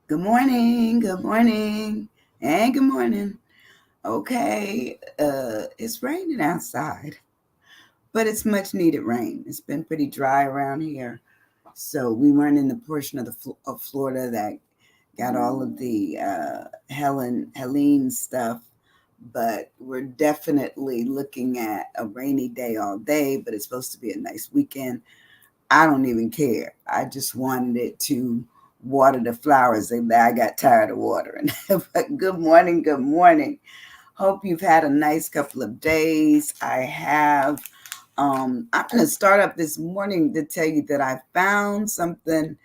Good morning, and good morning. Okay, it's raining outside, but it's much needed rain. It's been pretty dry around here, so we weren't in the portion of Florida that got all of the Helene stuff, but we're definitely looking at a rainy day all day. But it's supposed to be a nice weekend. I don't even care. I just wanted it to water the flowers that I got tired of watering. But good morning, good morning. Hope you've had a nice couple of days. I have. I'm going to start up this morning to tell you that I found something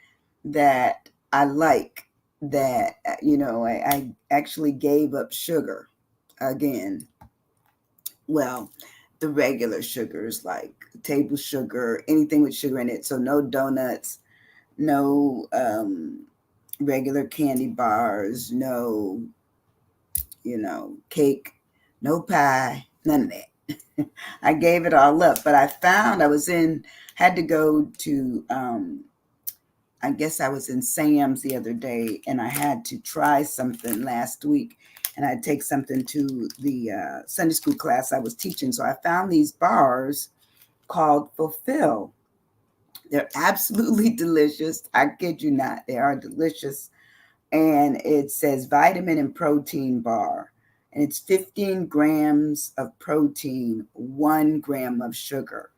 that I like. That I actually gave up sugar again. Well, the regular sugars like table sugar, anything with sugar in it. So no donuts, no regular candy bars, no, cake, no pie, none of that. I gave it all up, but I found had to go to, I guess I was in Sam's the other day and I had to try something last week and I'd take something to the Sunday school class I was teaching. So I found these bars called Fulfill. They're absolutely delicious. I kid you not, they are delicious. And it says vitamin and protein bar. And it's 15 grams of protein, 1 gram of sugar.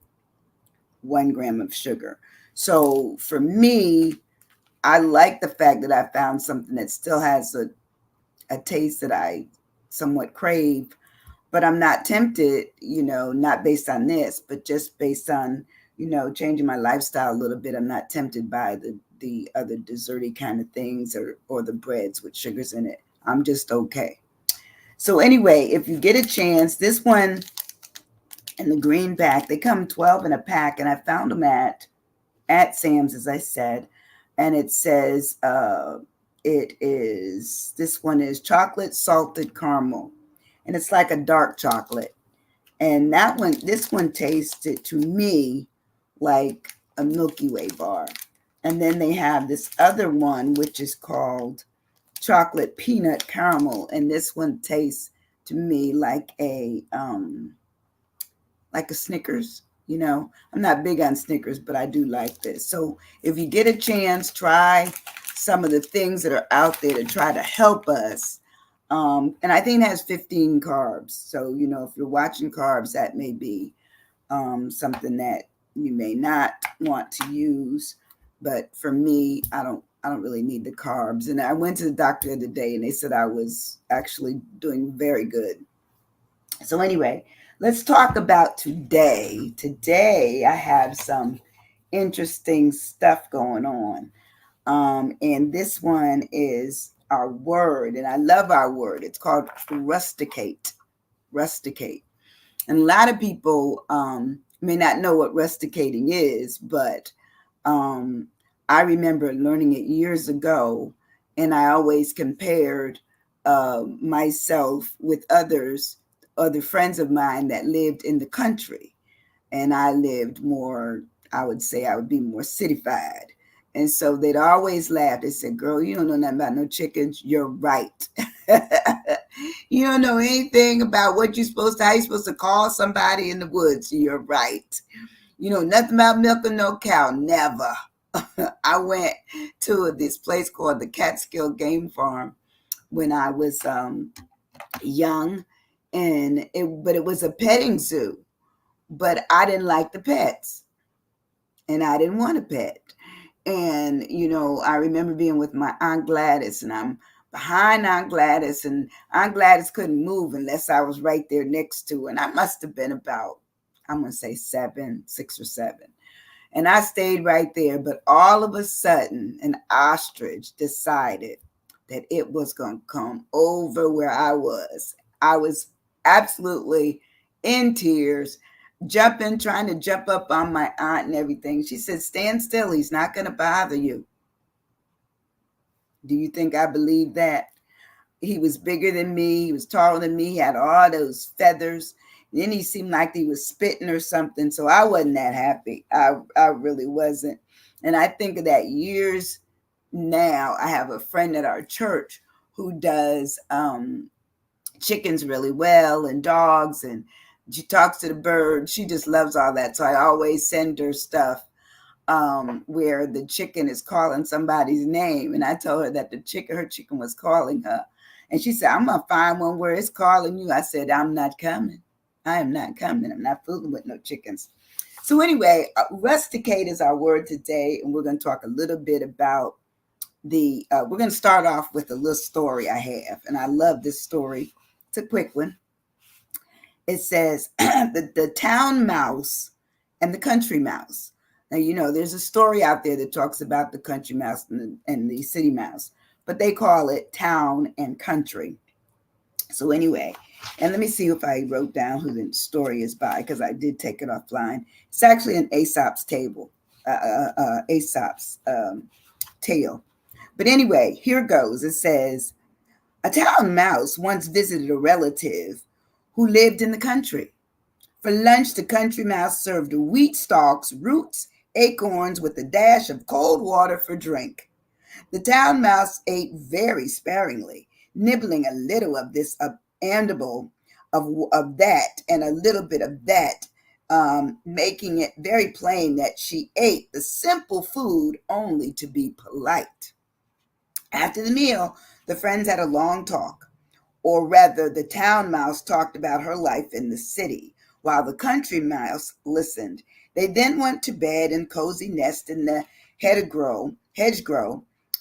1 gram of sugar. So for me, I like the fact that I found something that still has a taste that I somewhat crave, but I'm not tempted, not based on this, but just based on, changing my lifestyle a little bit. I'm not tempted by the other desserty kind of things or the breads with sugars in it. I'm just okay. So anyway, if you get a chance, this one in the green pack, they come 12 in a pack, and I found them at Sam's, as I said, and it says this one is chocolate salted caramel, and it's like a dark chocolate. And this one tasted to me like a Milky Way bar. And then they have this other one, which is called chocolate peanut caramel, and this one tastes to me like a Snickers. I'm not big on Snickers, but I do like this. So if you get a chance, try some of the things that are out there to try to help us. And I think it has 15 carbs. So, if you're watching carbs, that may be something that you may not want to use. But for me, I don't really need the carbs. And I went to the doctor the other day and they said I was actually doing very good. So anyway, let's talk about today. Today I have some interesting stuff going on. And this one is our word, and I love our word. It's called rusticate. Rusticate. And a lot of people may not know what rusticating is, but um, I remember learning it years ago, and I always compared myself with other friends of mine that lived in the country, and I lived more. I would say I would be more cityfied. And so they'd always laugh. They said, "Girl, you don't know nothing about no chickens." You're right. You don't know anything about how you're supposed to call somebody in the woods. You're right. You know nothing about milking no cow. Never. I went to this place called the Catskill Game Farm when I was young, but it was a petting zoo. But I didn't like the pets, and I didn't want a pet. And I remember being with my Aunt Gladys, and I'm behind Aunt Gladys, and Aunt Gladys couldn't move unless I was right there next to her. And I must have been about, I'm gonna say 6 or 7. And I stayed right there. But all of a sudden, an ostrich decided that it was gonna come over where I was. I was absolutely in tears, jumping, trying to jump up on my aunt and everything. She said, "Stand still. He's not going to bother you." Do you think I believe that? He was bigger than me. He was taller than me. He had all those feathers. And then he seemed like he was spitting or something. So I wasn't that happy. I really wasn't. And I think of that years. now I have a friend at our church who does chickens really well and dogs, and she talks to the birds. She just loves all that. So I always send her stuff where the chicken is calling somebody's name. And I told her that her chicken was calling her. And she said, I'm going to find one where it's calling you. I said, I'm not coming. I am not coming. I'm not fooling with no chickens. So anyway, rusticate is our word today. And we're going to talk a little bit about we're going to start off with a little story I have. And I love this story. It's a quick one. It says, the town mouse and the country mouse. Now, you know, there's a story out there that talks about the country mouse and the city mouse, but they call it town and country. So anyway, and let me see if I wrote down who the story is by, because I did take it offline. It's actually an Aesop's tale. But anyway, here goes. It says, a town mouse once visited a relative who lived in the country. For lunch, the country mouse served wheat stalks, roots, acorns with a dash of cold water for drink. The town mouse ate very sparingly, nibbling a little of this edible of that and a little bit of that, making it very plain that she ate the simple food only to be polite. After the meal, the friends had a long talk, or rather, the town mouse talked about her life in the city, while the country mouse listened. They then went to bed in cozy nest in the hedgerow,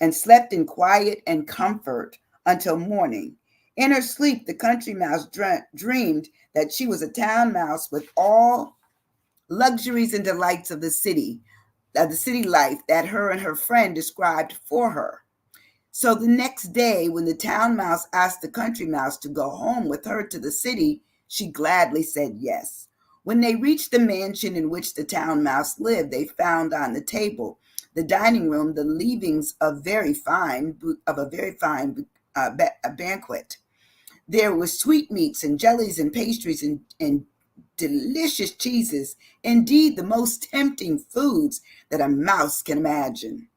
and slept in quiet and comfort until morning. In her sleep, the country mouse dreamed that she was a town mouse with all luxuries and delights of the city life that her and her friend described for her. So the next day, when the town mouse asked the country mouse to go home with her to the city, she gladly said yes. When they reached the mansion in which the town mouse lived, they found on the table, the dining room, the leavings of a very fine banquet. There were sweetmeats and jellies and pastries and delicious cheeses, indeed the most tempting foods that a mouse can imagine.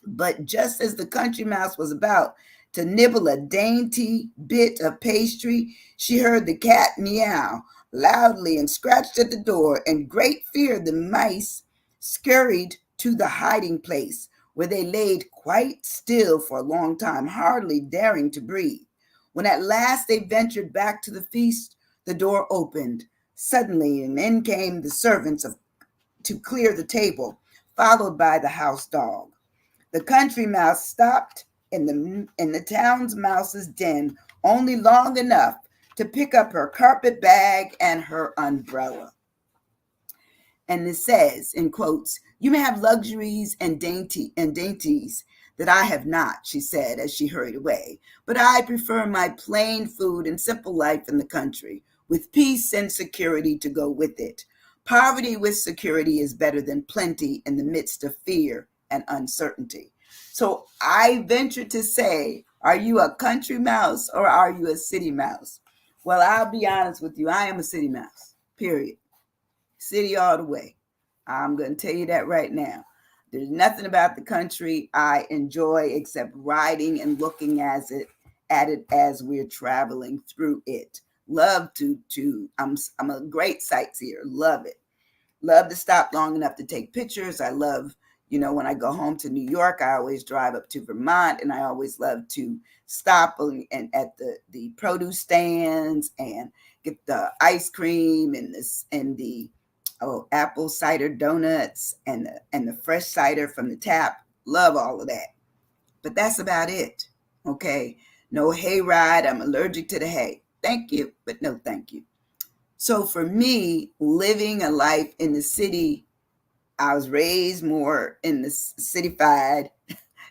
But just as the country mouse was about to nibble a dainty bit of pastry, she heard the cat meow loudly and scratched at the door. In great fear, the mice scurried to the hiding place, where they laid quite still for a long time, hardly daring to breathe. When at last they ventured back to the feast, the door opened suddenly, and in came the servants to clear the table, followed by the house dog. The country mouse stopped in the town's mouse's den only long enough to pick up her carpet bag and her umbrella. And it says, in quotes, you may have luxuries and dainties that I have not, she said as she hurried away. But I prefer my plain food and simple life in the country, with peace and security to go with it. Poverty with security is better than plenty in the midst of fear and uncertainty. So I venture to say, are you a country mouse or are you a city mouse? Well, I'll be honest with you. I am a city mouse, period. City all the way. I'm going to tell you that right now. There's nothing about the country I enjoy except riding and looking at it as we're traveling through it. Love I'm a great sightseer. Love it. Love to stop long enough to take pictures. I love, when I go home to New York, I always drive up to Vermont, and I always love to stop and at the produce stands and get the ice cream and the apple cider donuts and the fresh cider from the tap. Love all of that. But that's about it. Okay. No hayride. I'm allergic to the hay. Thank you, but no thank you. So for me, living a life in the city, I was raised more in the cityfied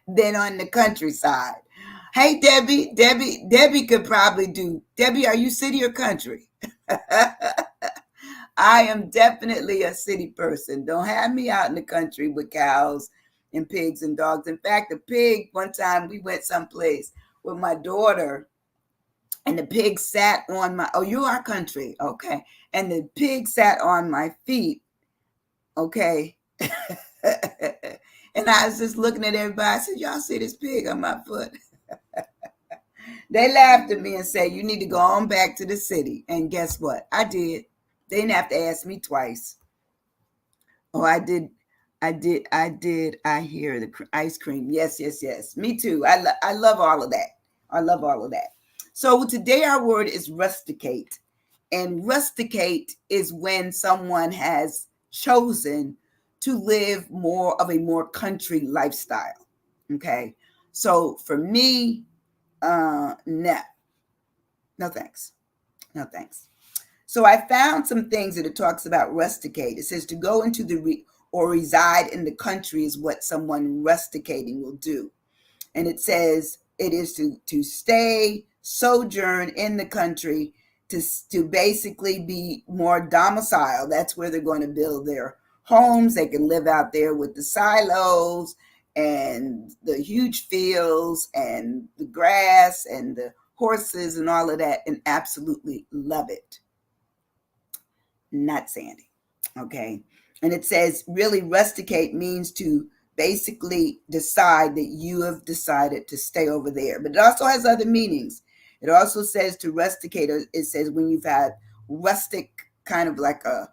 than on the countryside. Hey, Debbie could probably do. Debbie, are you city or country? I am definitely a city person. Don't have me out in the country with cows and pigs and dogs. In fact, a pig, one time we went someplace with my daughter, and the pig sat on you are country. Okay. And the pig sat on my feet. Okay. And I was just looking at everybody. I said, y'all see this pig on my foot? They laughed at me and said, you need to go on back to the city. And guess what? I did. They didn't have to ask me twice. Oh, I did. I hear the ice cream. Yes, yes, yes. Me too. I love all of that. I love all of that. So today our word is rusticate. And rusticate is when someone has chosen to live more of a more country lifestyle. Okay. So for me, no, no thanks. No thanks. So I found some things that it talks about rusticate. It says to go into or reside in the country is what someone rusticating will do. And it says it is to stay, sojourn in the country, to basically be more domicile. That's where they're going to build their homes. They can live out there with the silos and the huge fields and the grass and the horses and all of that, and absolutely love it. Not Sandy. Okay. And it says really rusticate means to basically decide that you have decided to stay over there. But it also has other meanings. It also says to rusticate, it says when you've had rustic, kind of like a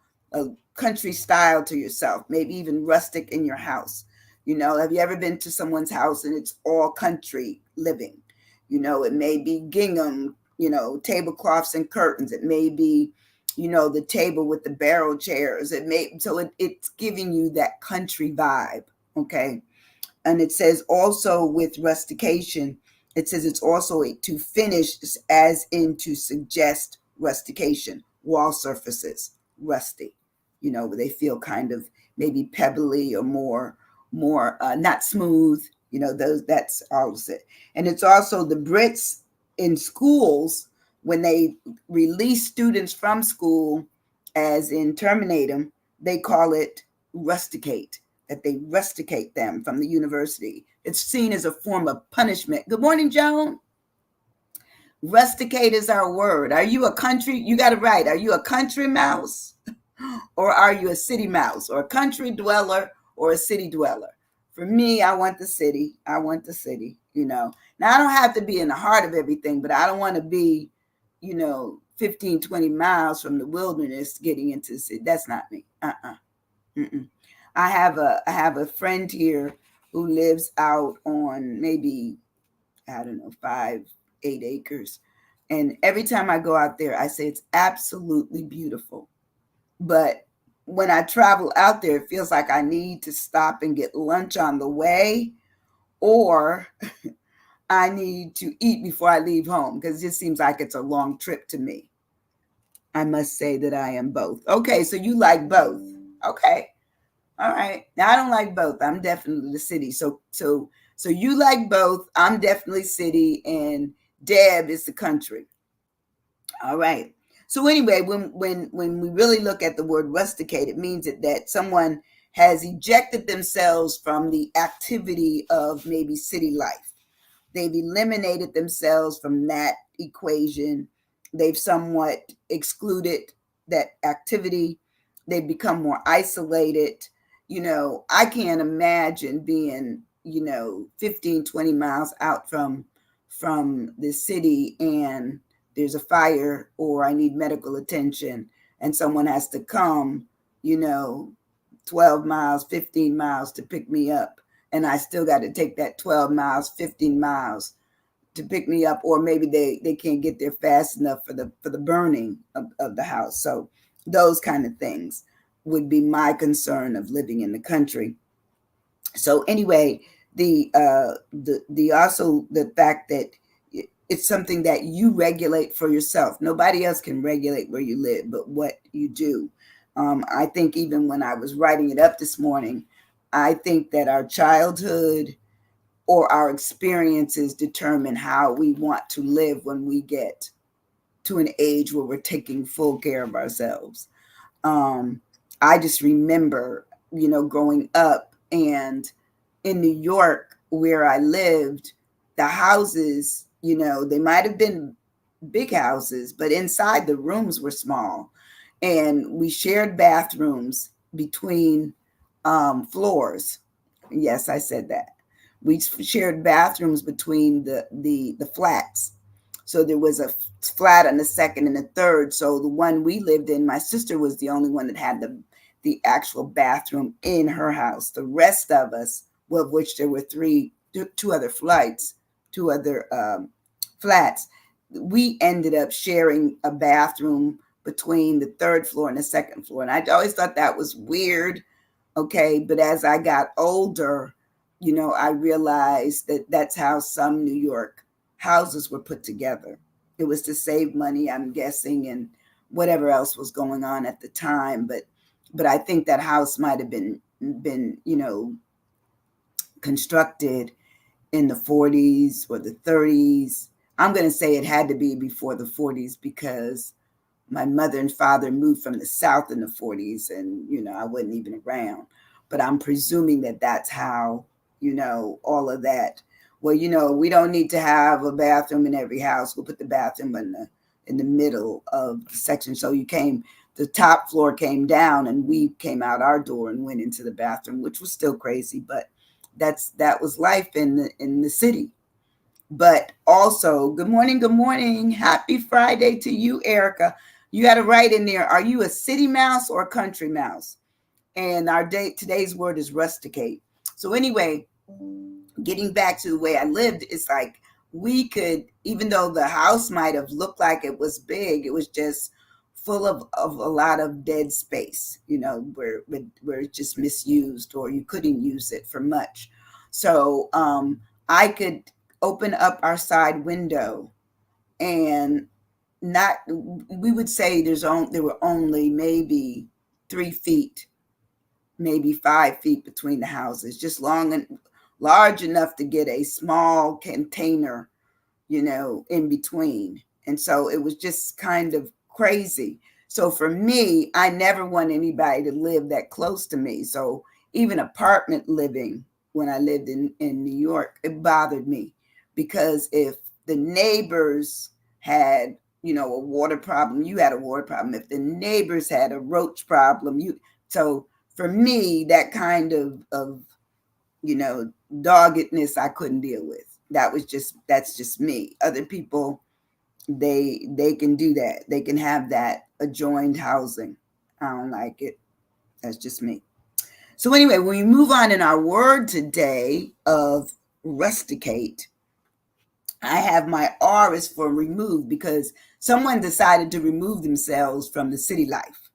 country style to yourself, maybe even rustic in your house. You know, have you ever been to someone's house and it's all country living? You know, it may be gingham, you know, tablecloths and curtains. It may be, you know, the table with the barrel chairs. It's giving you that country vibe. Okay. And it says also with rustication, it says it's also to finish, as in to suggest rustication, wall surfaces, rusty, you know, where they feel kind of maybe pebbly or more not smooth, you know, that's all of it. And it's also the Brits in schools, when they release students from school, as in terminate them, they call it rusticate, that they rusticate them from the university. It's seen as a form of punishment. Good morning, Joan. Rusticate is our word. Are you a country? You got it right. Are you a country mouse or are you a city mouse, or a country dweller or a city dweller? For me, I want the city. I want the city, you know. Now, I don't have to be in the heart of everything, but I don't want to be, you know, 15, 20 miles from the wilderness getting into the city. That's not me. Mm-mm. I have a friend here who lives out on maybe, I don't know, 5, 8 acres. And every time I go out there, I say it's absolutely beautiful. But when I travel out there, it feels like I need to stop and get lunch on the way, or I need to eat before I leave home, because it just seems like it's a long trip to me. I must say that I am both. Okay, so you like both. Okay. All right. Now I don't like both. I'm definitely the city. So you like both. I'm definitely city, and Deb is the country. All right. So anyway, when we really look at the word rusticate, it means that someone has ejected themselves from the activity of maybe city life. They've eliminated themselves from that equation. They've somewhat excluded that activity. They've become more isolated. You know, I can't imagine being, you know, 15, 20 miles out from the city, and there's a fire or I need medical attention and someone has to come, you know, 12 miles, 15 miles to pick me up. And I still got to take that 12 miles, 15 miles to pick me up, or maybe they can't get there fast enough for the burning of the house. So those kind of things would be my concern of living in the country. So anyway, the also the fact that it's something that you regulate for yourself. Nobody else can regulate where you live, but what you do. I think even when I was writing it up this morning, I think that our childhood or our experiences determine how we want to live when we get to an age where we're taking full care of ourselves. I just remember, you know, growing up, and in New York where I lived, the houses, you know, they might have been big houses, but inside the rooms were small. And we shared bathrooms between floors. Yes, I said that. We shared bathrooms between the flats. So there was a flat on the second and the third. So the one we lived in, my sister was the only one that had the actual bathroom in her house. The rest of us, well, of which there were two other flights, two other flats, we ended up sharing a bathroom between the third floor and the second floor. And I always thought that was weird. Okay. But as I got older, I realized that that's how some New York houses were put together. It was to save money, I'm guessing, and whatever else was going on at the time. But I think that house might have been constructed in the 40s or the 30s. I'm going to say it had to be before the 40s because my mother and father moved from the South in the 40s, and I wasn't even around. But I'm presuming that that's how all of that. Well, we don't need to have a bathroom in every house. We'll put the bathroom in the middle of the section. So the top floor came down, and we came out our door and went into the bathroom, which was still crazy, but that was life in the city. But also, good morning, happy Friday to you, Erica. You had to write in there, are you a city mouse or a country mouse? And today's word is rusticate. So anyway, getting back to the way I lived, it's like we could, even though the house might have looked like it was big, it was just full of a lot of dead space, where it's just misused or you couldn't use it for much. So I could open up our side window and not, we would say there were only maybe 3 feet, maybe 5 feet between the houses, just long and large enough to get a small container, in between. And so it was just kind of crazy. So for me, I never want anybody to live that close to me. So even apartment living, when I lived in New York, it bothered me because if the neighbors had, a water problem, you had a water problem. If the neighbors had a roach problem, so for me, that kind of doggedness I couldn't deal with. That's just me. Other people, they can do that. They can have that adjoined housing. I don't like it. That's just me. So anyway, when we move on in our word today of rusticate, I have my R is for remove because someone decided to remove themselves from the city life.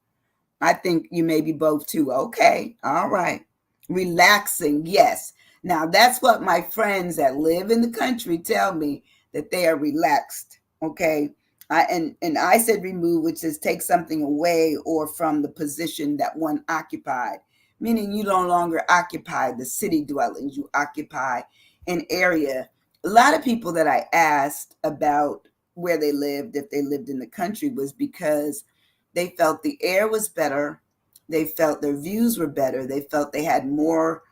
I think you may be both too. Okay. All right. Relaxing. Yes. Now that's what my friends that live in the country tell me, that they are relaxed. Okay. And I said remove, which says take something away or from the position that one occupied, meaning you no longer occupy the city dwellings, you occupy an area. A lot of people that I asked about where they lived, if they lived in the country, was because they felt the air was better. They felt their views were better. They felt they had more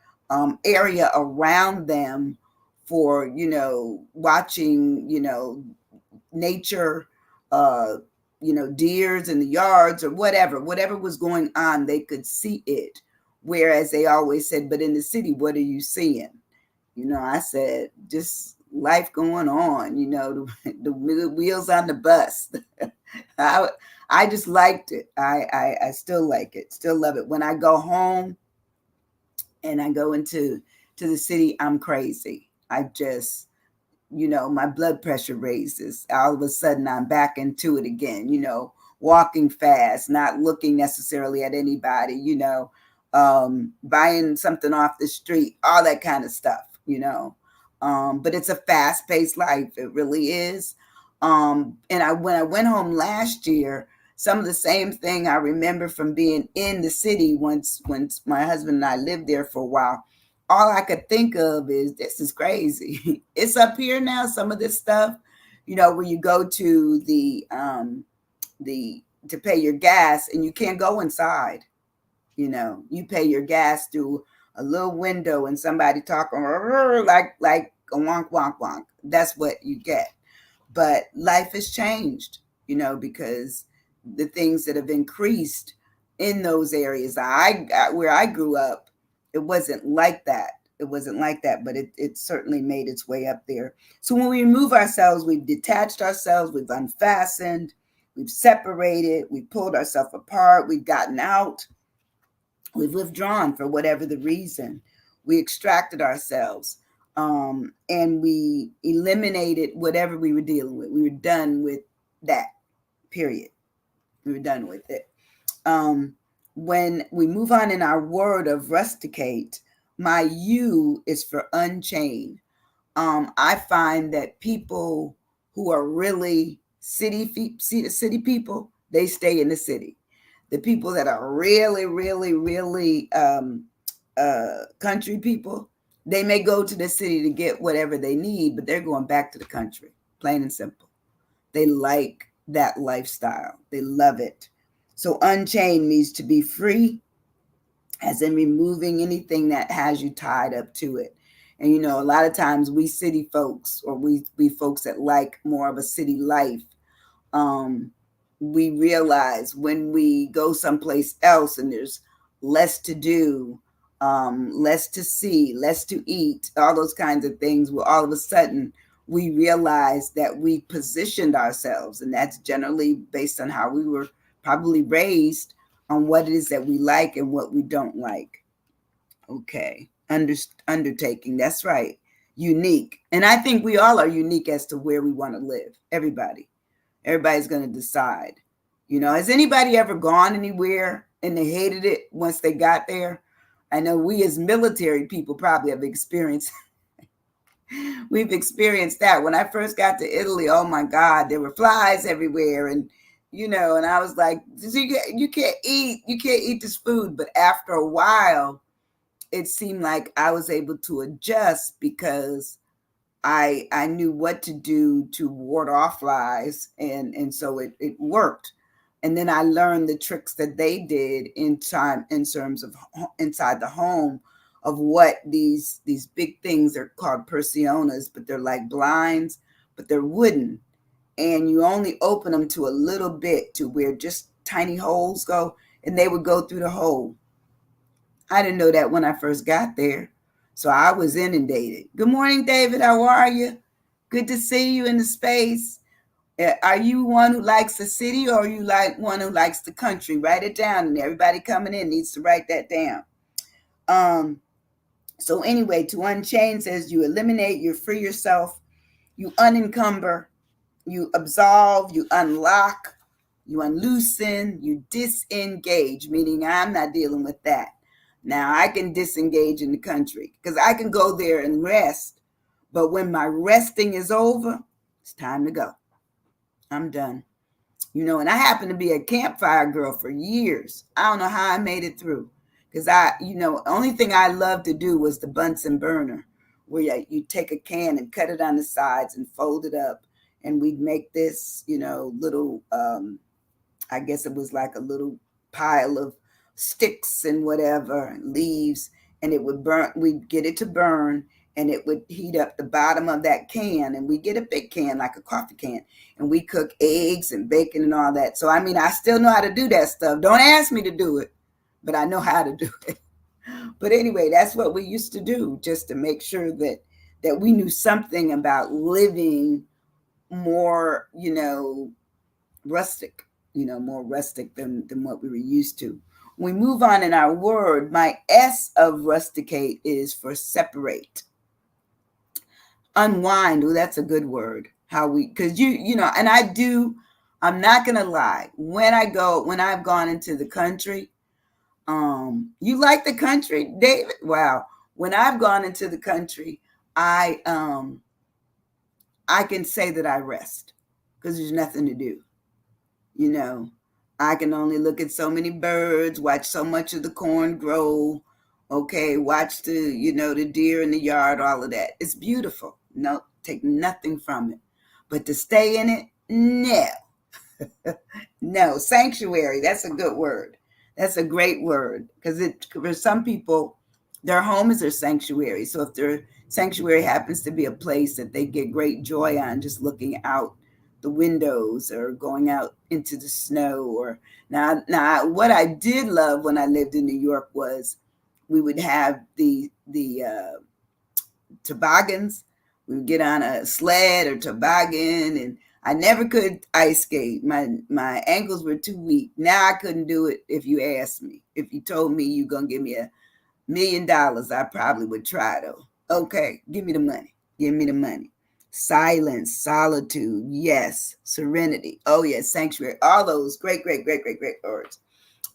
area around them for, watching, nature, uh, deers in the yards or whatever was going on, they could see it. Whereas they always said, but in the city, what are you seeing? I said, just life going on, the wheels on the bus. I just liked it. I still like it, still love it. When I go home and I go into the city, I'm crazy. I just, my blood pressure raises. All of a sudden, I'm back into it again, walking fast, not looking necessarily at anybody, buying something off the street, all that kind of stuff, but it's a fast paced life. It really is. And when I went home last year, some of the same thing I remember from being in the city once my husband and I lived there for a while. All I could think of is, this is crazy. It's up here now. Some of this stuff, where you go to to pay your gas and you can't go inside. You pay your gas through a little window and somebody talking like a wonk wonk wonk. That's what you get. But life has changed, because the things that have increased in those areas. Where I grew up, it wasn't like that. It wasn't like that, but it certainly made its way up there. So when we remove ourselves, we've detached ourselves, we've unfastened, we've separated, we've pulled ourselves apart, we've gotten out, we've withdrawn for whatever the reason. We extracted ourselves, and we eliminated whatever we were dealing with. We were done with that, period. We were done with it. When we move on in our word of rusticate, my U is for unchained. I find that people who are really city people, they stay in the city. The people that are really, really, really country people, they may go to the city to get whatever they need, but they're going back to the country, plain and simple. They like that lifestyle. They love it. So unchained means to be free, as in removing anything that has you tied up to it. And you know, a lot of times we city folks, or we folks that like more of a city life, um, we realize when we go someplace else and there's less to do, less to see, less to eat, all those kinds of things, well, all of a sudden we realize that we positioned ourselves, and that's generally based on how we were probably raised, on what it is that we like and what we don't like. Okay. Undertaking. That's right. Unique. And I think we all are unique as to where we want to live. Everybody's going to decide. You know, has anybody ever gone anywhere and they hated it once they got there? I know we as military people probably have experienced we've experienced that. When I first got to Italy, oh my God, there were flies everywhere, and you know, and I was like, you can't eat this food. But after a while, it seemed like I was able to adjust, because I knew what to do to ward off flies, and so it worked. And then I learned the tricks that they did in terms of inside the home, of what these big things are called persionas, but they're like blinds, but they're wooden, and you only open them to a little bit, to where just tiny holes go, and they would go through the hole. I didn't know that when I first got there. So I was inundated. Good morning, David. How are you? Good to see you in the space. Are you one who likes the city, or are you like one who likes the country? Write it down, and everybody coming in needs to write that down. So anyway, to unchain says you eliminate, you free yourself, you unencumber, you absolve, you unlock, you unloosen, you disengage, meaning I'm not dealing with that. Now I can disengage in the country, because I can go there and rest. But when my resting is over, it's time to go. I'm done. You know, and I happened to be a campfire girl for years. I don't know how I made it through, because only thing I loved to do was the Bunsen burner, where you take a can and cut it on the sides and fold it up. And we'd make this, little, I guess it was like a little pile of sticks and whatever, and leaves, and it would burn. We'd get it to burn, and it would heat up the bottom of that can, and we get a big can, like a coffee can, and we cook eggs and bacon and all that. So, I mean, I still know how to do that stuff. Don't ask me to do it, but I know how to do it. But anyway, that's what we used to do, just to make sure that we knew something about living more, rustic, more rustic than what we were used to. When we move on in our word, my S of rusticate is for separate. Unwind. Oh, that's a good word. Because and I'm not going to lie. When I've gone into the country, you like the country, David? Wow. When I've gone into the country, I can say that I rest, because there's nothing to do. I can only look at so many birds, watch so much of the corn grow, okay, watch the deer in the yard, all of that. It's beautiful. No, take nothing from it. But to stay in it, no. No, sanctuary, that's a good word. That's a great word, because for some people, their home is their sanctuary. So if their sanctuary happens to be a place that they get great joy on, just looking out the windows or going out into the snow, or now what I did love when I lived in New York was we would have the toboggans. We would get on a sled or toboggan, and I never could ice skate. My ankles were too weak. Now I couldn't do it if you asked me. If you told me you're gonna give me $1 million, I probably would try though. Okay, give me the money. Give me the money. Silence, solitude, yes. Serenity, oh yes. Sanctuary, all those great, great, great, great, great words.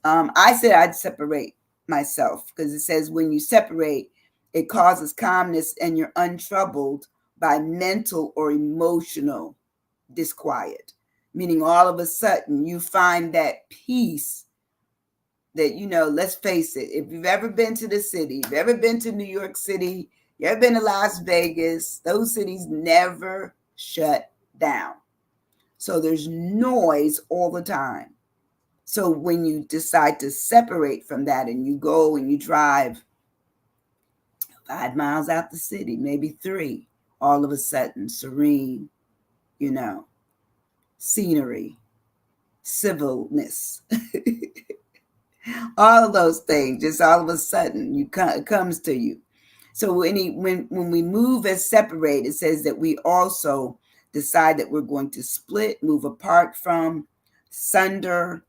I said I'd separate myself because it says when you separate, it causes calmness and you're untroubled by mental or emotional disquiet. Meaning all of a sudden you find that peace that, let's face it, if you've ever been to the city, you've ever been to New York City, you ever been to Las Vegas, those cities never shut down. So there's noise all the time. So when you decide to separate from that and you go and you drive 5 miles out the city, maybe 3, all of a sudden, serene, scenery, civilness, all of those things, just all of a sudden, it comes to you. So when we move as separate, it says that we also decide that we're going to split, move apart from, sunder.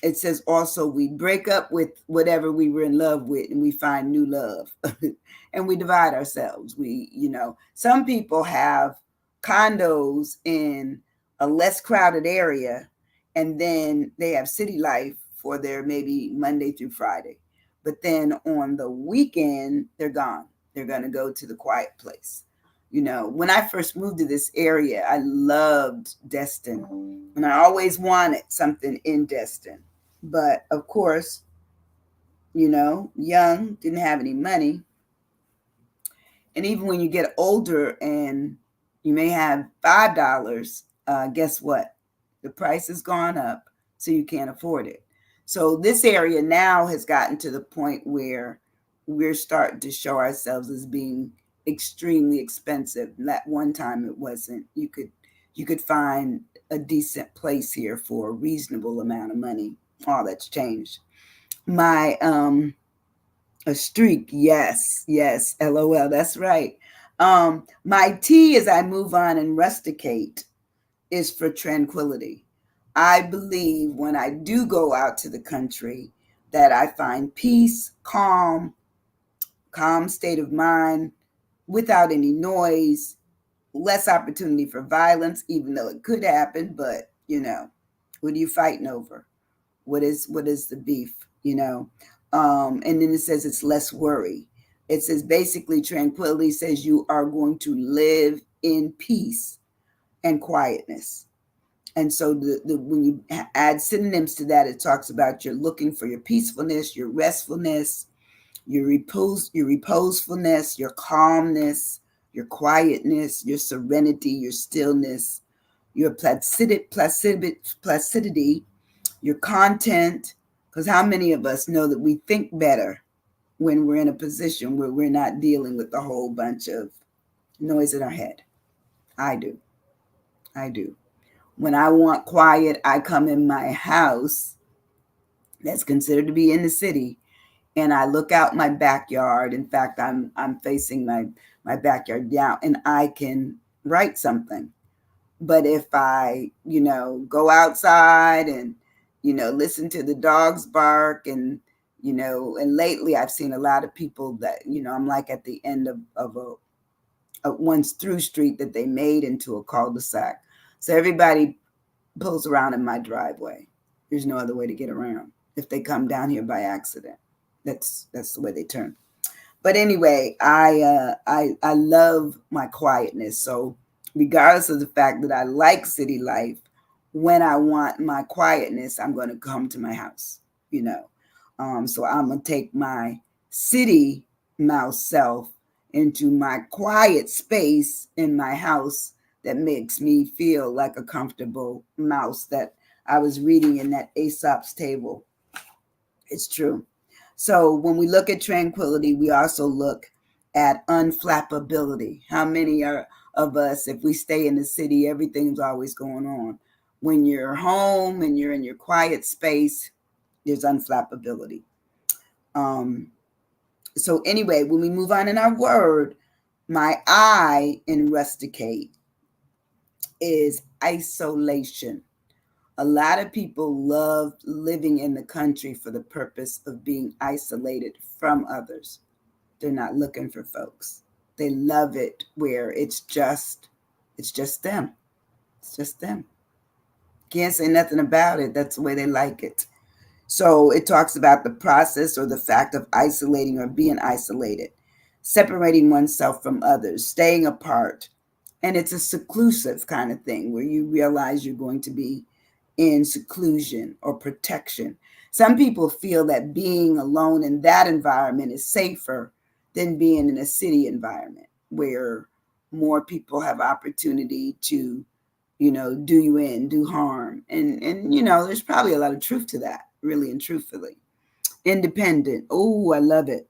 It says also we break up with whatever we were in love with and we find new love and we divide ourselves. Some people have condos in a less crowded area and then they have city life for their maybe Monday through Friday. But then on the weekend, they're gone. They're going to go to the quiet place. When I first moved to this area, I loved Destin. And I always wanted something in Destin. But of course, young, didn't have any money. And even when you get older and you may have $5, guess what? The price has gone up, so you can't afford it. So this area now has gotten to the point where we're starting to show ourselves as being extremely expensive. That one time it wasn't. You could find a decent place here for a reasonable amount of money. All that's changed. My a streak, yes, LOL, that's right. My T as I move on and rusticate is for tranquility. I believe when I do go out to the country that I find peace, calm state of mind without any noise, less opportunity for violence, even though it could happen. But, what are you fighting over? What is the beef, And then it says it's less worry. It says basically tranquility says you are going to live in peace and quietness. And so when you add synonyms to that, it talks about you're looking for your peacefulness, your restfulness, your reposefulness, your calmness, your quietness, your serenity, your stillness, your placidity, your content. Because how many of us know that we think better when we're in a position where we're not dealing with a whole bunch of noise in our head? I do. When I want quiet, I come in my house that's considered to be in the city, and I look out my backyard. In fact, I'm facing my backyard down, and I can write something. But if I, go outside and, listen to the dogs bark and, and lately I've seen a lot of people that, I'm like at the end of a once through street that they made into a cul-de-sac. So everybody pulls around in my driveway. There's no other way to get around. If they come down here by accident, that's the way they turn. But anyway, I love my quietness. So regardless of the fact that I like city life, when I want my quietness, I'm going to come to my house, So I'm going to take my city mouse self into my quiet space in my house that makes me feel like a comfortable mouse that I was reading in that Aesop's table. It's true. So when we look at tranquility, we also look at unflappability. How many of us, if we stay in the city, everything's always going on. When you're home and you're in your quiet space, there's unflappability. So anyway, when we move on in our word, my I in rusticate is isolation. A lot of people love living in the country for the purpose of being isolated from others. They're not looking for folks. They love it where it's just them. It's just them. Can't say nothing about it. That's the way they like it. So it talks about the process or the fact of isolating or being isolated, separating oneself from others, staying apart. And it's a seclusive kind of thing where you realize you're going to be in seclusion or protection. Some people feel that being alone in that environment is safer than being in a city environment where more people have opportunity to, do you in, do harm. And there's probably a lot of truth to that, really and truthfully. Independent. Oh, I love it.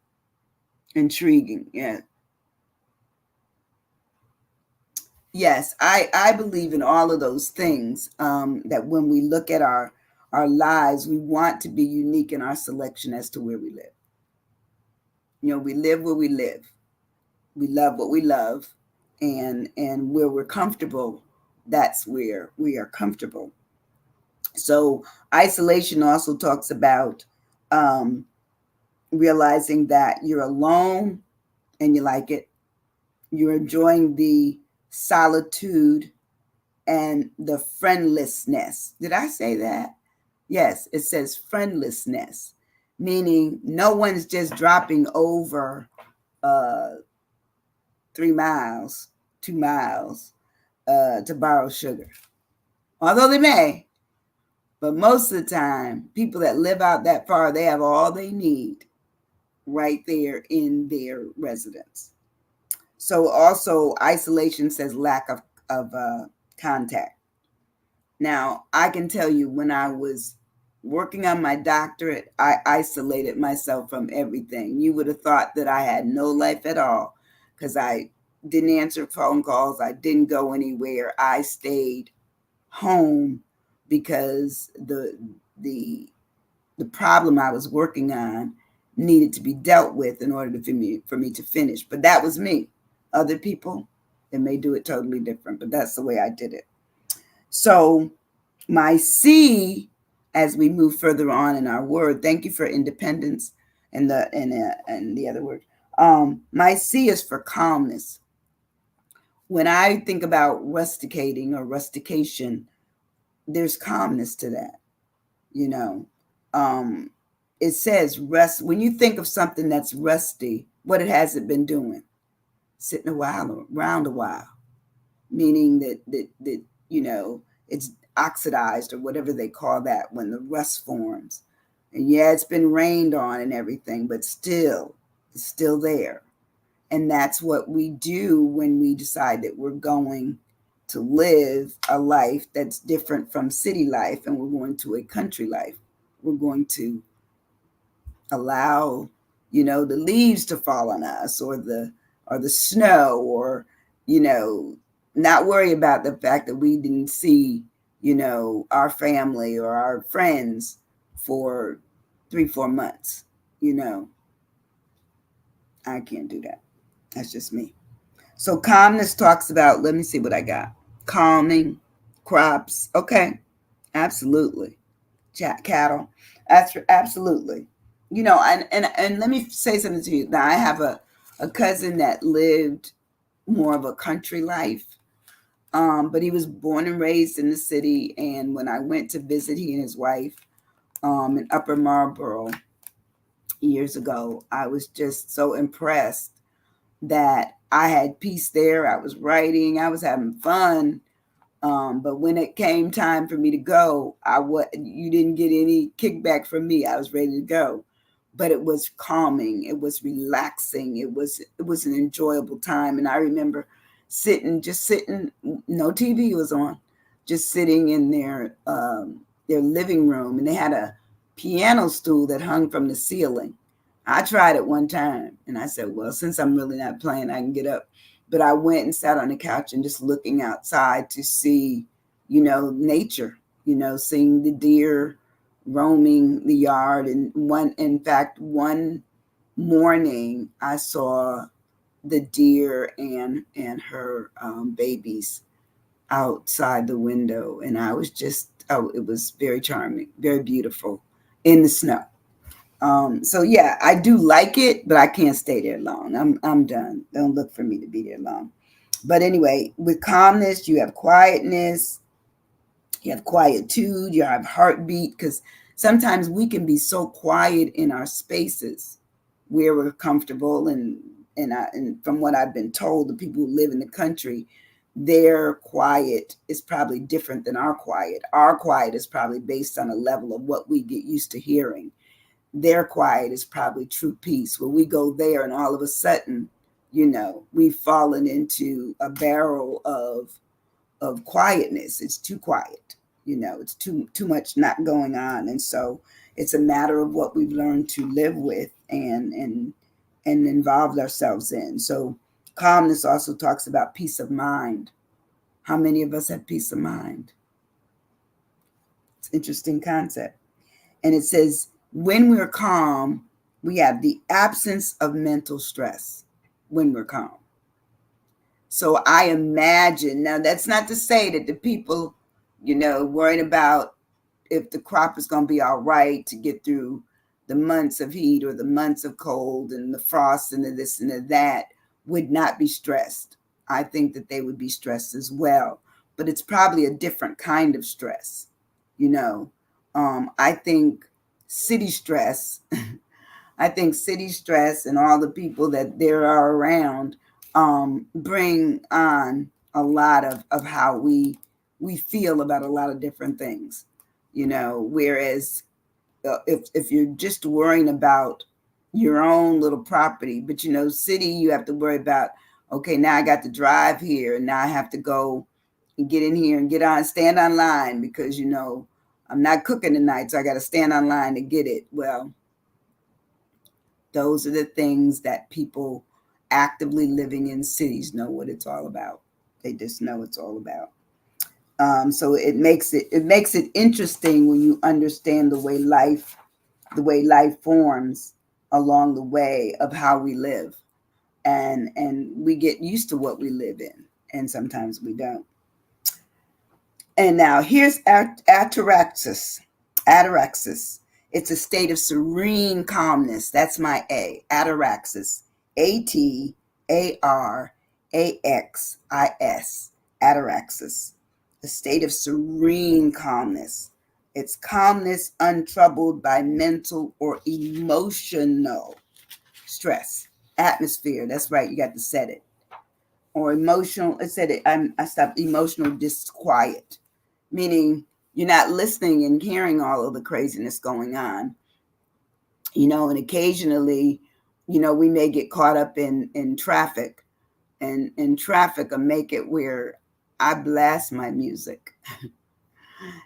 Intriguing. Yeah. Yes, I believe in all of those things. That when we look at our lives, we want to be unique in our selection as to where we live. We live where we live. We love what we love, and where we're comfortable, that's where we are comfortable. So isolation also talks about um, realizing that you're alone and you like it. You're enjoying the solitude and the friendlessness. Did I say that? Yes, it says friendlessness, meaning no one's just dropping over uh, 3 miles, 2 miles to borrow sugar. Although they may, but most of the time, people that live out that far, they have all they need right there in their residence. So also isolation says lack of contact. Now, I can tell you when I was working on my doctorate, I isolated myself from everything. You would have thought that I had no life at all because I didn't answer phone calls. I didn't go anywhere. I stayed home because the problem I was working on needed to be dealt with in order for me to finish. But that was me. Other people, they may do it totally different, but that's the way I did it. So my C, as we move further on in our word, thank you for independence and the other word. My C is for calmness. When I think about rusticating or rustication, there's calmness to that. You know, um, it says rest. When you think of something that's rusty, what it has it been doing? Sitting around a while, meaning that it's oxidized or whatever they call that when the rust forms. And yeah, it's been rained on and everything, but still, it's still there. And that's what we do when we decide that we're going to live a life that's different from city life and we're going to a country life. We're going to allow, the leaves to fall on us or the snow or, not worry about the fact that we didn't see, our family or our friends for 3-4 months. I can't do that. That's just me. So calmness talks about, let me see what I got. Calming, crops. Okay. Absolutely. Cattle. That's absolutely. And let me say something to you. Now I have a cousin that lived more of a country life. But he was born and raised in the city. And when I went to visit he and his wife in Upper Marlboro years ago, I was just so impressed that I had peace there. I was writing, I was having fun. But when it came time for me to go, you didn't get any kickback from me. I was ready to go. But it was calming, it was relaxing, it was an enjoyable time. And I remember just sitting, no TV was on, just sitting in their living room, and they had a piano stool that hung from the ceiling. I tried it one time and I said, well, since I'm really not playing, I can get up. But I went and sat on the couch and just looking outside to see, nature, seeing the deer roaming the yard. And one morning, I saw the deer and her babies outside the window, and I was just, oh, it was very charming, very beautiful in the snow. So yeah, I do like it, but I can't stay there long. I'm done. Don't look for me to be there long. But anyway, with calmness, you have quietness, you have quietude, you have heartbeat, because sometimes we can be so quiet in our spaces where we're comfortable, and from what I've been told, the people who live in the country, their quiet is probably different than our quiet. Our quiet is probably based on a level of what we get used to hearing. Their quiet is probably true peace, where we go there and all of a sudden, we've fallen into a barrel of quietness. It's too quiet. It's too much not going on. And so it's a matter of what we've learned to live with and involved ourselves in. So calmness also talks about peace of mind. How many of us have peace of mind? It's an interesting concept. And it says, when we're calm, we have the absence of mental stress when we're calm. So I imagine, now that's not to say that the people, worrying about if the crop is going to be all right to get through the months of heat or the months of cold and the frost and the this and the that would not be stressed. I think that they would be stressed as well, but it's probably a different kind of stress. I think city stress, I think city stress and all the people that there are around bring on a lot of how we feel about a lot of different things, whereas if you're just worrying about your own little property, but city, you have to worry about, okay, now I got to drive here and now I have to go and get in here and stand online because I'm not cooking tonight, so I got to stand online to get it. Well, those are the things that people actively living in cities know what it's all about. They just know it's all about. So it makes it interesting when you understand the way life forms along the way of how we live, and we get used to what we live in, and sometimes we don't. And now here's ataraxis. Ataraxis. It's a state of serene calmness. That's my A. Ataraxis. Ataraxis. Ataraxis. A state of serene calmness. It's calmness untroubled by mental or emotional stress. Atmosphere. That's right. You got to set it. Or emotional. I said it. I stopped. Emotional disquiet, meaning you're not listening and hearing all of the craziness going on. And occasionally, we may get caught up in traffic, and traffic will make it where I blast my music.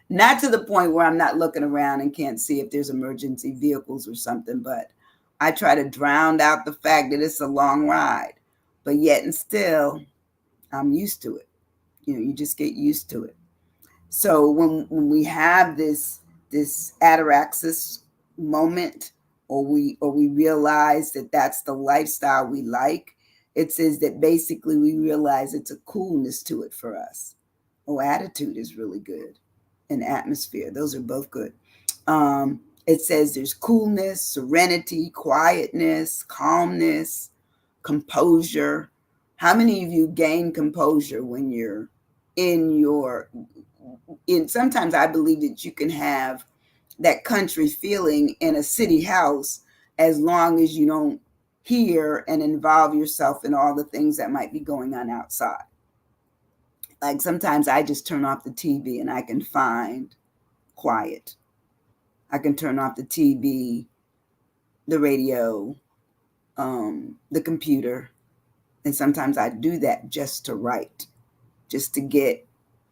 Not to the point where I'm not looking around and can't see if there's emergency vehicles or something, but I try to drown out the fact that it's a long ride. But yet and still, I'm used to it. You just get used to it. So when we have this ataraxis moment, or we realize that that's the lifestyle we like, it says that basically we realize it's a coolness to it for us. Oh, attitude is really good, and atmosphere. Those are both good. It says there's coolness, serenity, quietness, calmness, composure. How many of you gain composure when you're in sometimes I believe that you can have that country feeling in a city house as long as you don't hear and involve yourself in all the things that might be going on outside. Like sometimes I just turn off the TV and I can find quiet. I can turn off the TV, the radio, the computer. And sometimes I do that just to write, just to get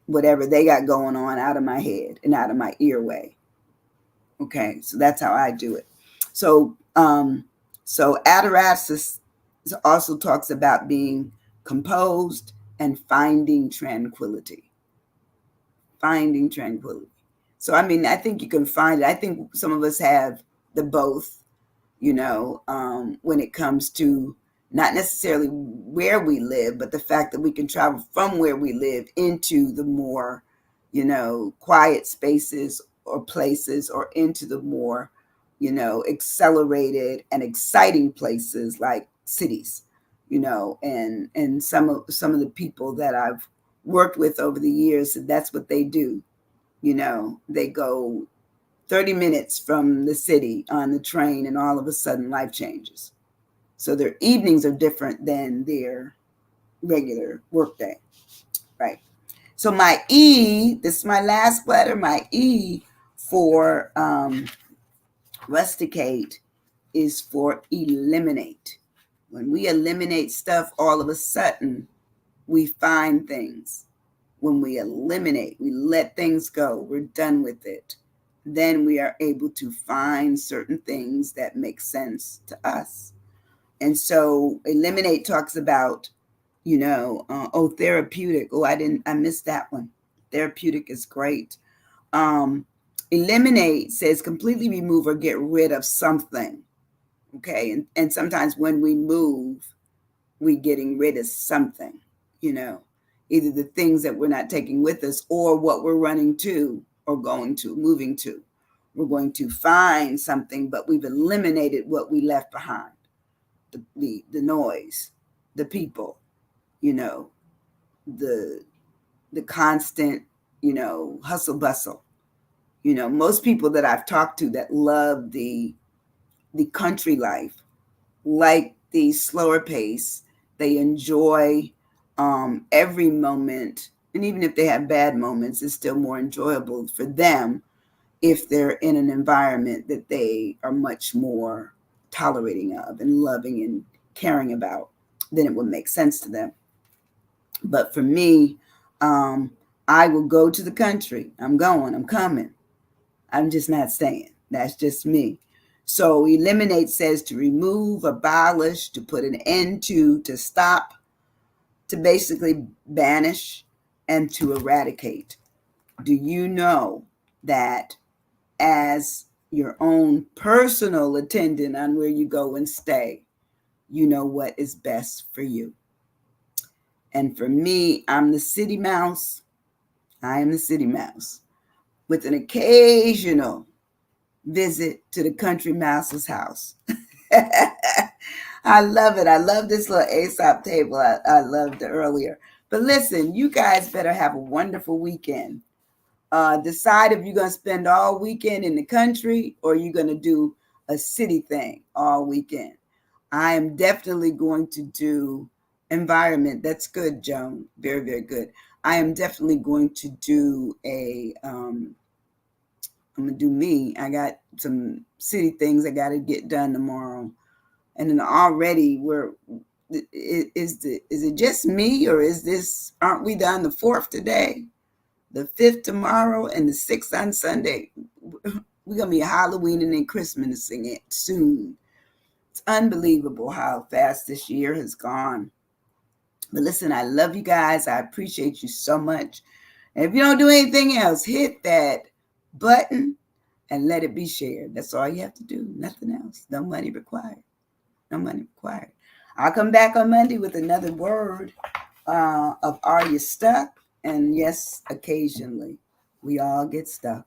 whatever they got going on out of my head and out of my earway. Okay, so that's how I do it. So ataraxis also talks about being composed and finding tranquility. Finding tranquility. So I mean, I think you can find it. I think some of us have the both. when it comes to not necessarily where we live, but the fact that we can travel from where we live into the more, quiet spaces or places, or into the more, accelerated and exciting places like cities, and some of the people that I've worked with over the years, that's what they do. They go 30 minutes from the city on the train, and all of a sudden life changes. So their evenings are different than their regular workday, right? So my E, this is my last letter, my E for rusticate is for eliminate. When we eliminate stuff, all of a sudden we find things. When we eliminate, we let things go, we're done with it, then we are able to find certain things that make sense to us. And so eliminate talks about, therapeutic. Oh, I missed that one. Therapeutic is great. Um, Eliminate says completely remove or get rid of something. Okay. And sometimes when we move, we're getting rid of something, you know, either the things that we're not taking with us or what we're running to or going to, moving to. We're going to find something, but we've eliminated what we left behind. The noise, the people, you know, the constant, hustle bustle. Most people that I've talked to that love the country life, like the slower pace. They enjoy every moment, and even if they have bad moments, it's still more enjoyable for them if they're in an environment that they are much more tolerating of and loving and caring about. Then it would make sense to them. But for me, I will go to the country. I'm coming. I'm just not staying. That's just me. So eliminate says to remove, abolish, to put an end to stop, to basically banish, and to eradicate. Do you know that as your own personal attendant on where you go and stay, you know what is best for you? And for me, I'm the city mouse. I am the city mouse with an occasional visit to the country mouse's house. I love it. I love this little Aesop table. I loved it earlier. But listen, you guys better have a wonderful weekend. Decide if you're going to spend all weekend in the country or you're going to do a city thing all weekend. I am definitely going to do environment. That's good, Joan. Very, very good. I am definitely going to do I'm going to do me. I got some city things I got to get done tomorrow. And then already is it just me, or aren't we done the 4th today, the 5th tomorrow, and the 6th on Sunday? We're going to be Halloween and then Christmasing it soon. It's unbelievable how fast this year has gone. But listen, I love you guys. I appreciate you so much. And if you don't do anything else, hit that button and let it be shared. That's all you have to do. Nothing else. No money required. No money required. I'll come back on Monday with another word of Are You Stuck? And yes, occasionally we all get stuck.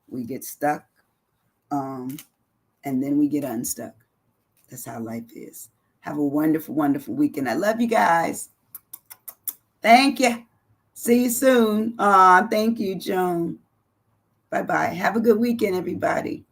We get stuck and then we get unstuck. That's how life is. Have a wonderful, wonderful weekend. I love you guys. Thank you. See you soon. Thank you, Joan. Bye-bye. Have a good weekend, everybody.